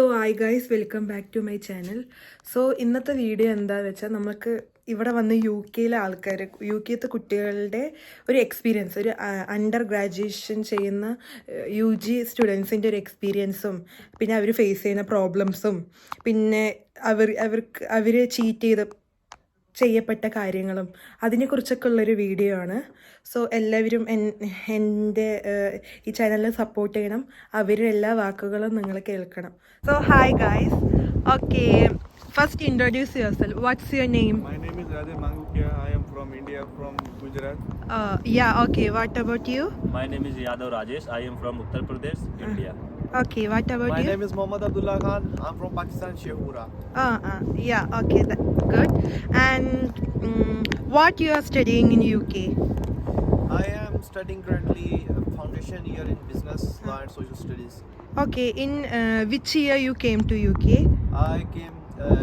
So hi guys, welcome back to my channel. So ഇന്നത്തെ video എന്താണെന്ന് വെച്ചാൽ നമുക്ക് ഇവിടെ വന്ന് യു കെയിലെ ആൾക്കാർ, യു കെത്തെ കുട്ടികളുടെ ഒരു എക്സ്പീരിയൻസ്, ഒരു അണ്ടർ ഗ്രാജുവേഷൻ ചെയ്യുന്ന യു ജി സ്റ്റുഡൻസിൻ്റെ ഒരു എക്സ്പീരിയൻസും, പിന്നെ അവർ ഫേസ് ചെയ്യുന്ന പ്രോബ്ലംസും, പിന്നെ അവർ ചീറ്റ് ചെയ്യപ്പെട്ട കാര്യങ്ങളും അതിനെക്കുറിച്ചൊക്കെ ഉള്ളൊരു വീഡിയോ ആണ്. സോ എല്ലാവരും എൻ്റെ ഈ ചാനലിനെ സപ്പോർട്ട് ചെയ്യണം. അവരുടെ എല്ലാ വാക്കുകളും നിങ്ങൾ കേൾക്കണം. So hi guys. Okay, first introduce your self. What's your name? My name is Radhe Mangukia. I am from India, from Gujarat. Yeah, okay. What about you? My name is Yadav Rajesh. I am from Uttar Pradesh, India. Okay, what about My you? name is Mohammad Abdullah Khan. I'm from Pakistan, Shehura. Yeah, okay, good. And what you are studying in UK? I am studying currently foundation year in business law and social studies. Okay, in which year you came to UK? I came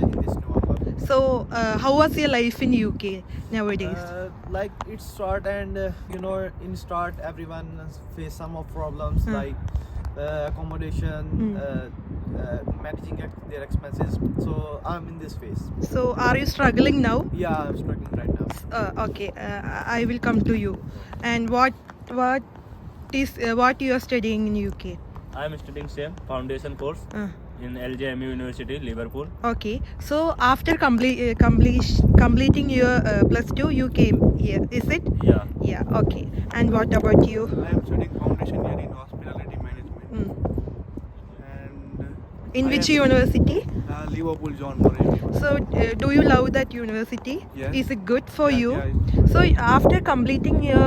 in this November. So, how was your life in UK nowadays? Like it start and in start everyone face some of problems like accommodation, managing their expenses. So I'm in this phase. So, are you struggling now? Yeah, I'm struggling right now. Okay, I will come to you. And what you are studying in UK? I am studying same foundation course in LJMU University, Liverpool. Okay, so after completing your +2, you came here, is it? Yeah. Yeah, okay. And what about you? I am studying foundation year in hospitality management. And In I which am- university? Liverpool John Moray University. So, do you love that university? Yes. Is it good for Yeah, you? yeah, it's- So, after completing your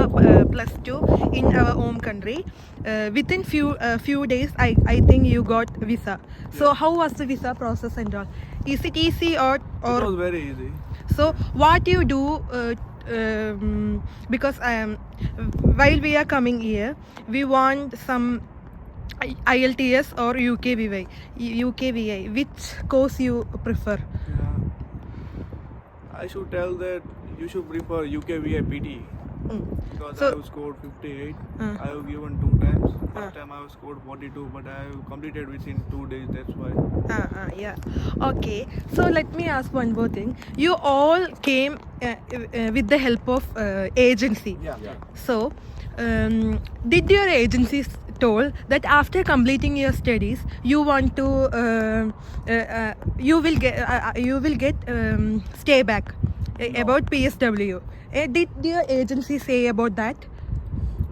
+2 in our home country, within few days, I think you got visa. So, Yeah. how was the visa process and all? Is it easy or It was very easy. so? What you do? Because while we are coming here, we want some IELTS or UKVI. Which course you prefer? Yeah. I should tell that you should prefer UKVI PT because So- I have scored 58. Uh. I have given 2 times. First time I have scored 42, but I have completed within 2 days. That's why. Yeah. Okay. So let me ask one more thing. You all came with the help of agency. Yeah. So, did your agencies told that after completing your studies, you want to you will get stay back about PSW? Did your agency say about that?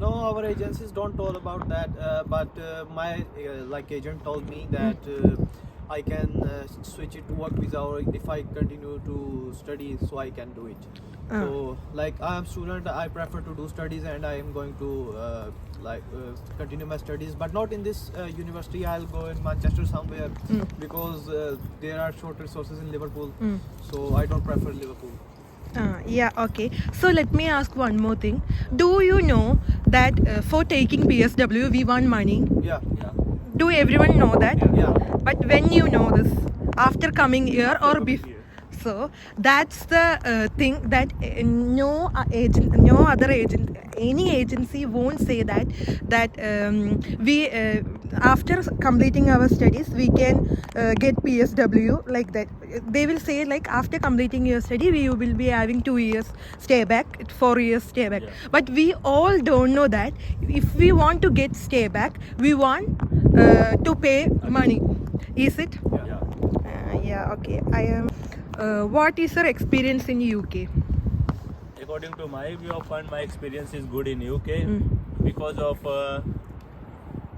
No, our agencies don't talk about that. But my agent told me that I can switch it to work visa, or if I continue to study, so I can do it. So I am student, I prefer to do studies, and I am going to continue my studies, but not in this university. I'll go in Manchester somewhere because there are short resources in Liverpool. So I don't prefer Liverpool. Yeah, okay. So let me ask one more thing. Do you know that for taking PSW we want money? Yeah. Do everyone know that? Yeah. But when you know this, after coming here or coming before? here. So that's the thing that no other agent, any agency won't say that we after completing our studies we can get PSW like that. They will say like after completing your study we will be having 2 years stay back, 4 years stay back. Yeah. But we all don't know that if we want to get stay back, we want to pay money. Is it? Yeah. Yeah, okay. I am. What is your experience in UK? According to my view of fund, my experience is good in UK because of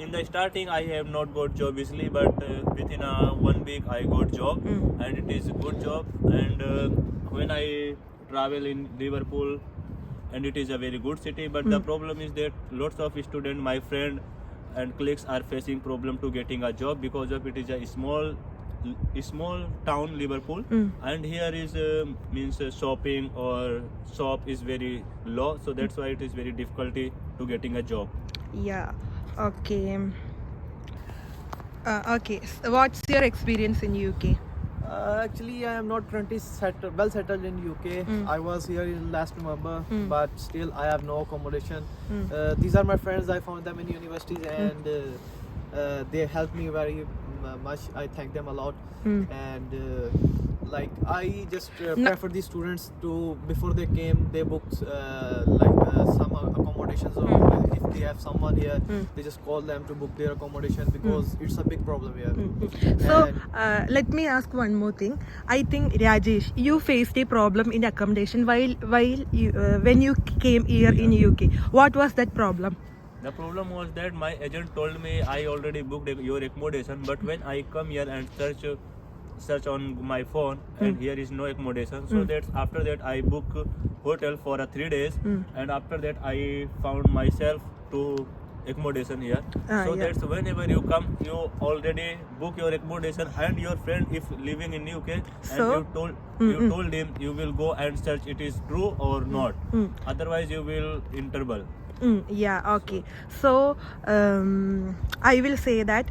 in the starting I have not got job easily, but within 1 week I got job and it is a good job. And when I travel in Liverpool, and it is a very good city, but the problem is that lots of students, my friend and colleagues, are facing problem to getting a job because of it is a small town Liverpool, and here is means shopping or shop is very low, so that's why it is very difficulty to getting a job. Yeah, okay. Okay, so what's your experience in UK? Actually, I am not currently well settled in UK. I was here in last November, but still I have no accommodation. These are my friends. I found them in universities, and they helped me very much. I thank them a lot. Mm. And like I just prefer the students to, before they came, they booked some accommodations, or if they have someone here, they just call them to book their accommodation, because it's a big problem here. So And let me ask one more thing. I think Rajesh, you faced a problem in accommodation while you, when you came here in UK. What was that problem? The problem was that my agent told me I already booked your accommodation, but when I come here and search on my phone, and here is no accommodation, so that's after that I book hotel for 3 days, and after that I found myself to accommodation here. So yeah. that's whenever you come, you already book your accommodation, and your friend if living in UK, and So- you told him you will go and search it is true or not, otherwise you will in trouble. Yeah, okay. So I will say that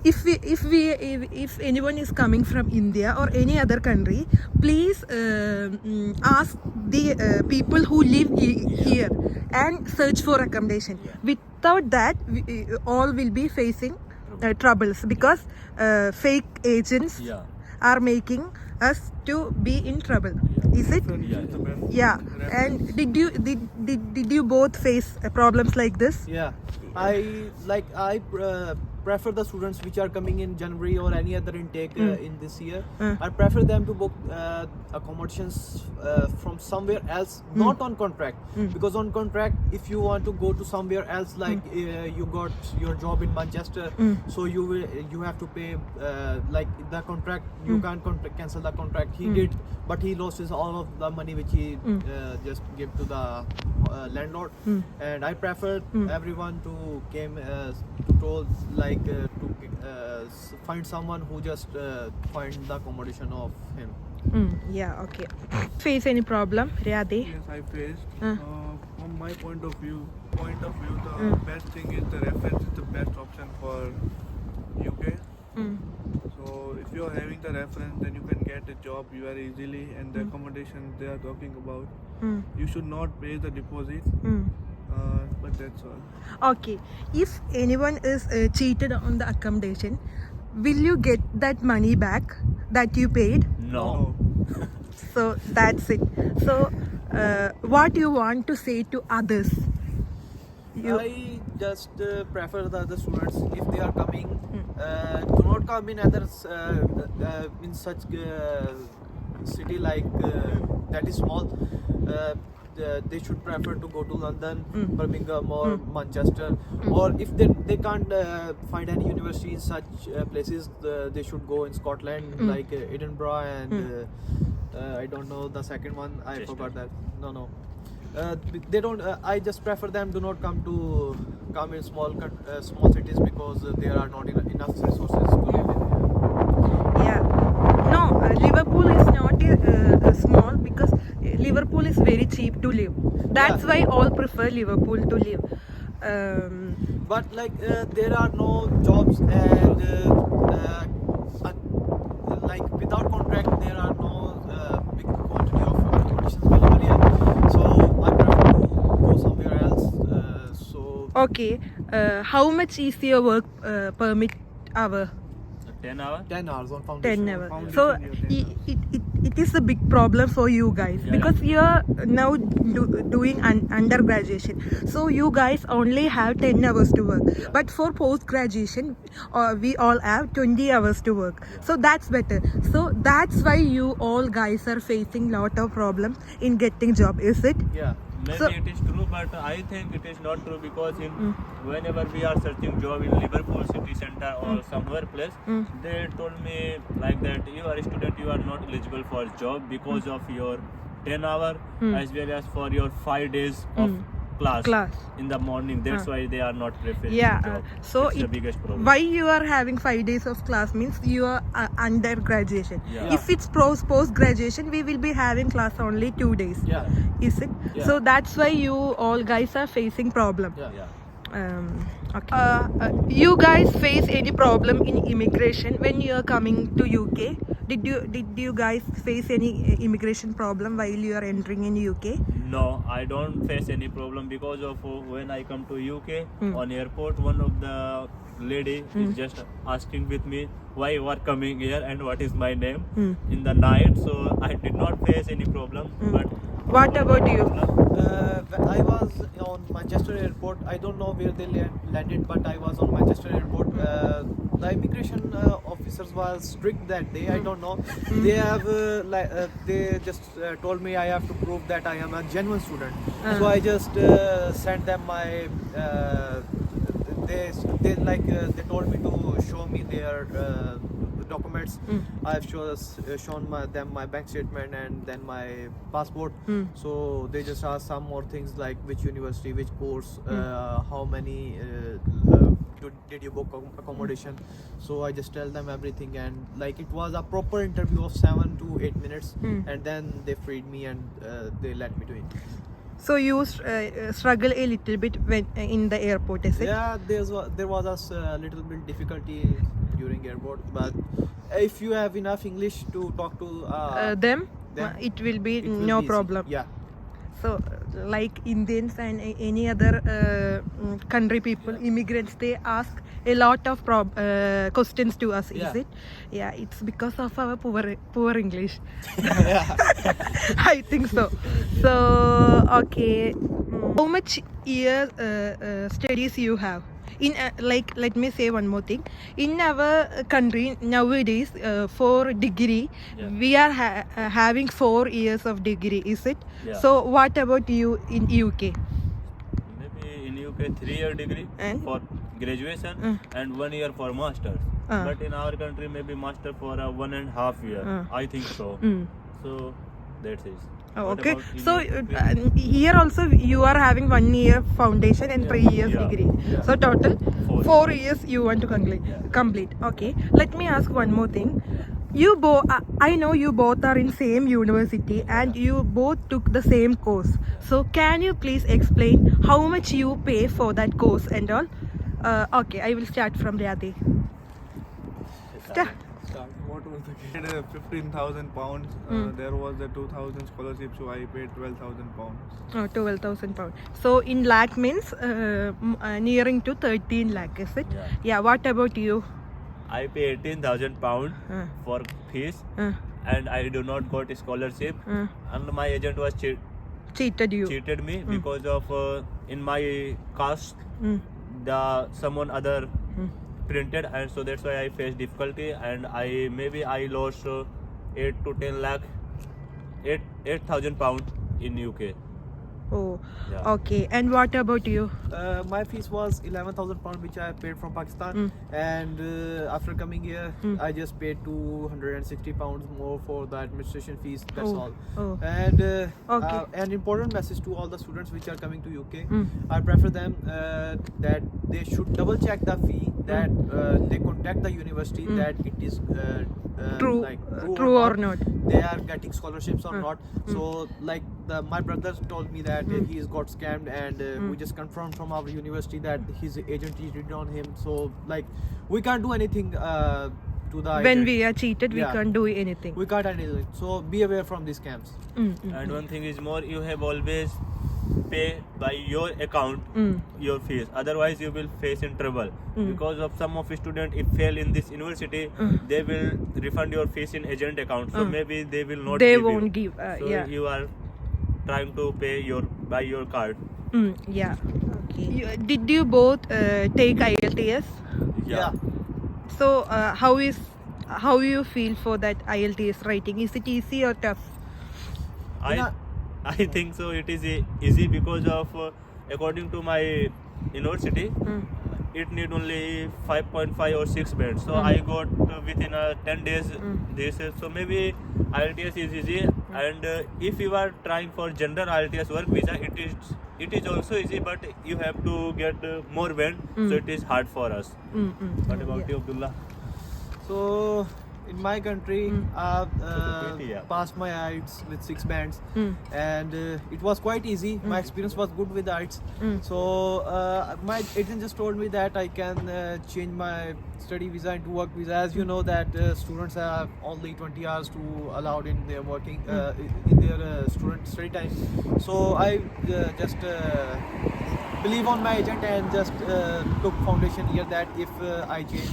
if anyone is coming from India or any other country, please ask the people who live here and search for accommodation. Without that, we all will be facing troubles, because fake agents Yeah. are making us to be in trouble. Is it? Yeah. And did you both face problems like this? yeah, I prefer the students which are coming in January or any other intake in this year. I prefer them to book accommodations from somewhere else, not on contract, because on contract, if you want to go to somewhere else, like you got your job in Manchester, so you have to pay like the contract, you can't cancel the contract. He did, but he lost all of the money which he just gave to the landlord. And I prefer everyone to came to told find someone who just find the accommodation of him. Yeah, okay. Face any problem, Riyadi? Yes, I faced. From my point of view, the best thing is the reference is the best option for UK. So if you are having the reference, then you can get a job very easily, and the accommodation they are talking about, you should not pay the deposit. But that's all. Okay. If anyone is cheated on the accommodation, will you get that money back that you paid? No. So that's it. So what you want to say to others? I just prefer the other students, if they are coming, do not come in others in such city like that is small. They should prefer to go to London, Birmingham, or Manchester, or if they can't find any university in such places, they should go in Scotland, like Edinburgh, and I don't know the second one, I Chester. forgot that. No. They don't. I just prefer them do not come in small cities, because there are not enough resources to live in. Yeah. No, Liverpool is not small, because Liverpool is very cheap to live. That's why all prefer Liverpool to live. But like there are no jobs, and like without contract there are no big quantity of accommodations available here. So I prefer to go somewhere else. Okay. How much is your work permit hour? 10 hours. 10 hours on foundation. 10 hours. Foundation, So yeah, 10 it is a big problem for you guys, Yeah. because you are now doing undergraduation. So you guys only have 10 hours to work. But for post graduation, we all have 20 hours to work. So that's better. So that's why you all guys are facing lot of problems in getting job. Is it? Yeah. Maybe So- it is true, but I think it is not true, because whenever we are searching job in Liverpool city center or somewhere place, they told me like that you are a student, you are not eligible for job because of your 10 hour as well as for your 5 days of class Class. in the morning. That's why they are not preferring Yeah. job. So it's the biggest problem. why you are having 5 days of class means you are under graduation. Yeah. If it's post graduation, we will be having class only 2 days. Yeah. Is it? Yeah. So that's why you all guys are facing problem. Yeah. Okay. You guys face any problem in immigration when you are coming to UK? Did you guys face any immigration problem while you are entering in UK? No, I don't face any problem, because of when I come to UK on airport, one of the lady is just asking with me why you are coming here and what is my name Mm. in the night. So I did not face any problem. But What about you? When I was on Manchester airport, I don't know where they landed, but I was on Manchester airport. The immigration officers was strict that day. I don't know. They have they just told me I have to prove that I am a genuine student. So I just sent them my. They told me to show me their documents. I've shown them my bank statement and then my passport. So they just asked some more things like which university, which course, how many did you book accommodation. So I just tell them everything, and like it was a proper interview of 7 to 8 minutes, and then they freed me and they let me to in. So you struggle a little bit when in the airport, is it? Yeah, there was a little bit difficulty during airport, but if you have enough English to talk to Them, them, it will be it will no be easy. problem. Yeah. So, like Indians and any other country people, immigrants, they ask a lot of questions to us. Yeah. Is it? Yeah, it's because of our poor English. I think so. So, okay, how much years studies you have? In like, let me say one more thing. In our country nowadays, for degree, we are having 4 years of degree. Is it? Yeah. So, what about you in UK? maybe in UK 3-year degree And? for graduation and 1 year for masters. But in our country maybe master for 1.5 year. I think so. So that's it. Oh, What okay. about in So UK? here also you are having 1 year foundation and 3 years Yeah. degree. So total 4 4 years you want to complete. Okay. Let me ask one more thing. You both, I know you both are in same university and you both took the same course. So can you please explain how much you pay for that course and all? Okay, I will start from Riyadi. Start. What was the case? 15,000 pounds. There was a 2,000 scholarship, so I paid 12,000 pounds. Oh, 12,000 pounds. So in lakh means nearing to 13 lakh, is it? Yeah. Yeah. What about you? I pay 18,000 pound Uh, for fees uh, and I do not got a scholarship and my agent was cheated you. cheated me because of in my caste Mm. someone other printed, and so that's why I faced difficulty and I lost 8 to 10 lakh 8,000 pound in UK. Oh, Yeah. okay. And what about you? My fees was 11,000 pound, which I paid from Pakistan, and after coming here, I just paid 260 pounds more for the administration fees. That's Oh, all. oh. And Okay. an important message to all the students which are coming to UK. I prefer them that they should double check the fee, that they contact the university that it is True, like true or not? they are getting scholarships or not. So like my brother told me that he's got scammed, and we just confirmed from our university that his agent cheated on him. So like we can't do anything to the When agent. we are cheated, we Yeah. can't do anything. We can't do anything. So be aware from these scams. And one thing is more, you have always pay by your account your fees, otherwise you will face in trouble because of some of student if fail in this university they will refund your fees in agent account, so maybe they will not They give won't you. give. So Yeah. you are trying to pay by your card. Yeah. Okay. Did you both take IELTS? Yeah. So how you feel for that IELTS writing? Is it easy or tough? I think so it is easy because of according to my university it need only 5.5 or 6 bands, so I got within 10 days this, so maybe IELTS is easy. And if you are trying for general IELTS work visa, it is also easy, but you have to get more band, so it is hard for us. What about you, Abdullah? So in my country, I've yeah. passed my IELTS with 6 bands, and it was quite easy. My experience was good with IELTS. So my agent just told me that I can change my study visa into work visa. As you know that students have only 20 hours to allowed in their working in their student study time. So I just believe on my agent and just took foundation year, that if I change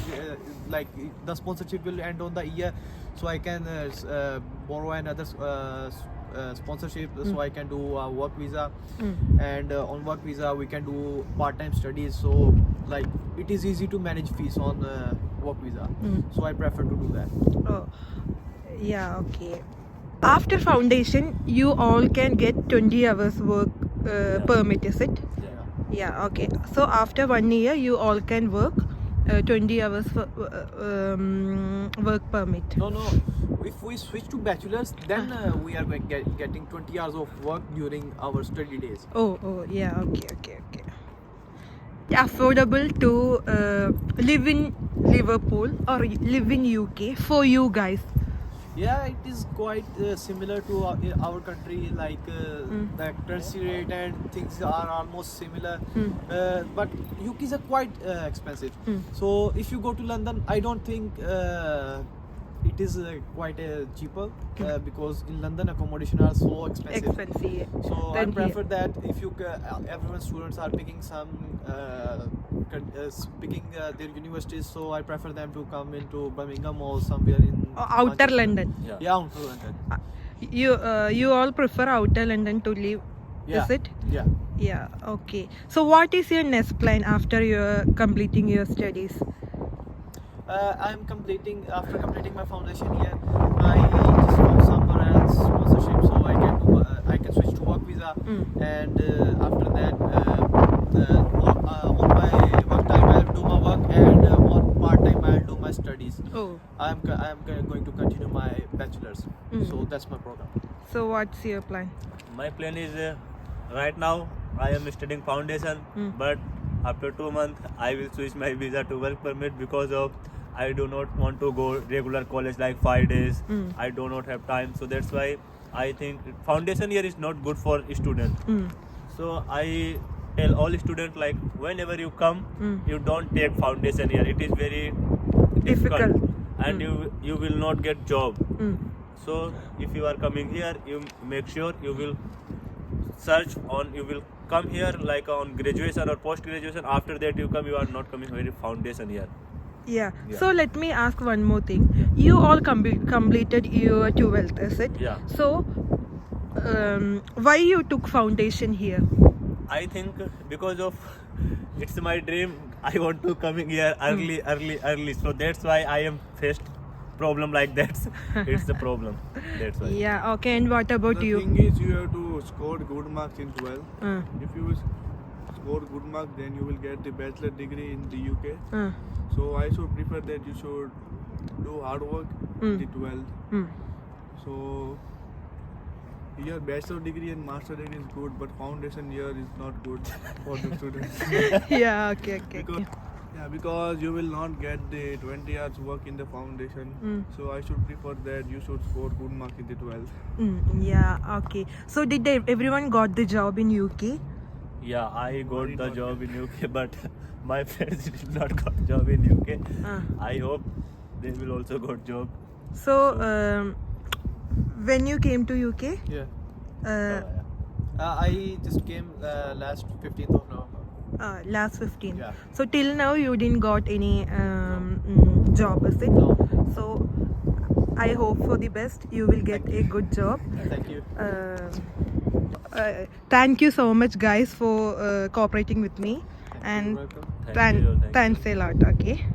like the sponsorship will end on the year, so I can borrow another sponsorship, so I can do a work visa, and on work visa we can do part-time studies, so like it is easy to manage fees on work visa, so I prefer to do that. Oh, yeah, okay. After foundation, you all can get 20 hours work permit, is it? Yeah, okay. So after 1 year, you all can work 20 hours for, work permit. No, if we switch to bachelors, then we are getting 20 hours of work during our study days. Oh, yeah, okay. Affordable to live in Liverpool or live in UK for you guys. Yeah, it is quite similar to our country, like the currency rate and things are almost similar, but UK is quite expensive. So if you go to London, I don't think it is quite cheaper, because in London accommodation are so expensive. So I Than prefer here. that if you everyone students are picking some picking their universities, so I prefer them to come into Birmingham or somewhere in Outer Manchester. London. Yeah, outer London. You all prefer outer London to live, Yeah. is it? Yeah. Yeah, okay. So what is your next plan after you're completing your studies? I'm after completing my foundation year, I just found somewhere else sponsorship, so I can switch to work visa, and after that on my work time I'll do my work, and on part time I'll do my studies. Oh, I'm going to continue my bachelor's, so that's my program. so what's your plan? My plan is right now I am studying foundation, but after 2 months I will switch my visa to work permit, because of I do not want to go regular college like 5 days. I do not have time, so that's why I think foundation year is not good for student. So I tell all students, like whenever you come, you don't take foundation year. It is very difficult, and you will not get job. So if you are coming here, you make sure you will search on, you will come here like on graduation or post graduation. After that you come, you are not coming very foundation year. Yeah. Yeah. So let me ask one more thing. You all completed your 12th, is it? Yeah. So why you took foundation here? I think because of it's my dream. I want to coming here early. So that's why I am faced problem like that. It's the problem. That's why. Yeah. Okay. And what about The you? thing is, you have to score good marks in 12. Uh, If you score good marks, then you will get the bachelor degree in the UK. uh, So I should prefer that you should do hard work in the 12th. So here bachelor degree and master degree is good, but foundation year is not good for the students. yeah. Okay. Because you will not get the 20 hours work in the foundation. So I should prefer that you should score good marks in the 12th. Yeah. Okay. So did everyone got the job in UK? Yeah, I got the not job in UK, but my friends did not got job in UK. I hope they will also got job. So when you came to UK, Yeah. uh, I just came last 15th of November. last 15. Yeah. So till now you didn't got any job, is it? No. So I hope for the best. You will get a good job. Thank you. Thank you so much, guys, for cooperating with me, and You're welcome. Thank you. thanks a lot. Okay.